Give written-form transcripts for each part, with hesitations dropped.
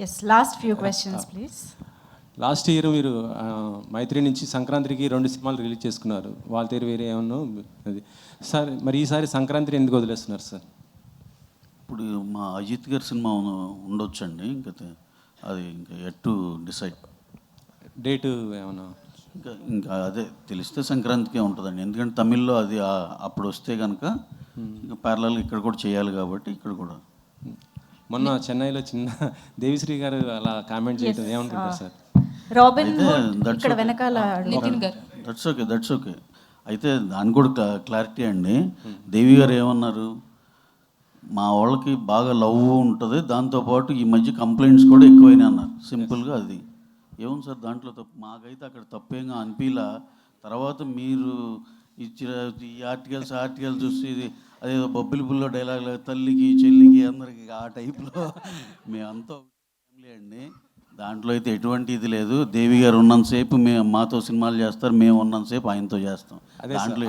Yes, last few questions, please. Last year మీరు మైత్రి నుంచి సంక్రాంతికి 2 సినిమాలు రిలీజ్ చేసుకున్నారు. వాళ్ళ తీరు వేరే ఏమన్నా అది సార్, మరి ఈసారి సంక్రాంతిని ఎందుకు వదిలేస్తున్నారు సార్? ఇప్పుడు మా అజిత్ గారి సినిమా ఉండొచ్చండి, ఇంకా అది ఇంకా ఎట్ టు డిసైడ్ డేటు ఏమన్నా. ఇంకా అదే తెలిస్తే సంక్రాంతికే ఉంటుందండి, ఎందుకంటే తమిళ్లో అది అప్పుడు వస్తే కనుక ఇంకా ప్యారలల్ ఇక్కడ కూడా చేయాలి కాబట్టి ఇక్కడ కూడా. మొన్న చెన్నైలో చిన్న దేవిశ్రీ గారు అలా కామెంట్ చేయడం ఏమనుకుంటారు సార్? రాబిన్ ఇక్కడ వెనకాల దట్స్ ఓకే. అయితే దాని కూడా క్లారిటీ అండి. దేవి గారు ఏమన్నారు, మా వాళ్ళకి బాగా లవ్ ఉంటుంది, దాంతోపాటు ఈ మధ్య కంప్లైంట్స్ కూడా ఎక్కువైనా అన్నారు. సింపుల్గా అది ఏముంది సార్ దాంట్లో తప్పు? మాకైతే అక్కడ తప్పేంగా అనిపిలా. తర్వాత మీరు ఇచ్చిన ఈ ఆర్టికల్స్ చూసి ఇది అదేదో బొబ్బిలి బుల్లో డైలాగ్ తల్లికి చెల్లికి అందరికి ఆ టైప్లో మేమంతా ఫ్యామిలీ అండి. దాంట్లో అయితే ఎటువంటి ఇది లేదు. దేవి గారు ఉన్నంతసేపు మేము మాతో సినిమాలు చేస్తారు, మేము ఉన్నంతసేపు ఆయనతో చేస్తాం. దాంట్లో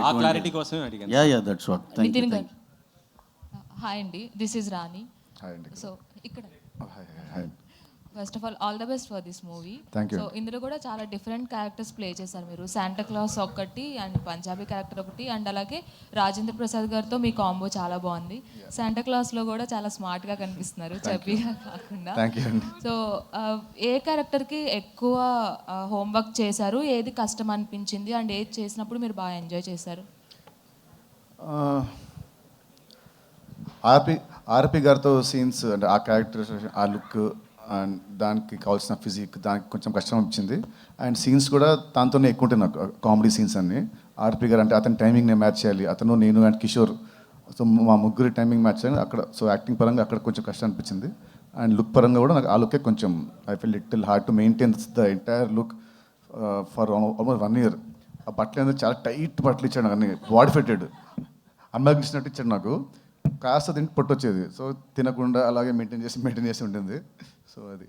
that's what. Thank you. Hi అండి, దిస్ ఈజ్ రాణి. సో ఇక్కడ first of all the best for this movie. So ఇందులో కూడా చాలా డిఫరెంట్ క్యారెక్టర్స్ ప్లే చేశారు మీరు. శాంటా క్లాస్ ఒకటి అండ్ పంజాబీ క్యారెక్టర్ ఒకటి, అండ్ అలాగే రాజేంద్ర ప్రసాద్ గారితో మీ కాంబో చాలా బాగుంది. శాంటా క్లాస్లో కూడా చాలా స్మార్ట్గా కనిపిస్తున్నారు, చబ్బీగా కాకుండా. సో ఏ క్యారెక్టర్కి ఎక్కువ హోంవర్క్ చేశారు, ఏది కష్టం అనిపించింది, అండ్ ఏది చేసినప్పుడు మీరు బాగా ఎంజాయ్ చేశారు? ఆర్పి గారితో సీన్స్ అంటే ఆ క్యారెక్టర్, ఆ లుక్ అండ్ దానికి కావాల్సిన ఫిజిక్, దానికి కొంచెం కష్టం అనిపించింది. అండ్ సీన్స్ కూడా దాంతోనే ఎక్కువ ఉంటాయి నాకు, కామెడీ సీన్స్ అన్ని. ఆర్పి గారు అంటే అతని టైమింగ్ నేను మ్యాచ్ చేయాలి, అతను నేను అండ్ కిషోర్, సో మా ముగ్గురి టైమింగ్ మ్యాచ్ చేయాలి అక్కడ. సో యాక్టింగ్ పరంగా అక్కడ కొంచెం కష్టం అనిపించింది. అండ్ లుక్ పరంగా కూడా నాకు ఆ లుకే కొంచెం I feel little hard to maintain the entire look for almost 1 year. ఆ బట్టలు అనేది చాలా టైట్ బట్టలు ఇచ్చాడు నాకు, అన్ని బాడీ ఫిట్టెడ్ అమ్మాయికి ఇచ్చినట్టు ఇచ్చాడు నాకు. కాస్త తింటే పొట్టు వచ్చేది, సో తినకుండా అలాగే మెయింటైన్ చేసి ఉంటుంది. సో అది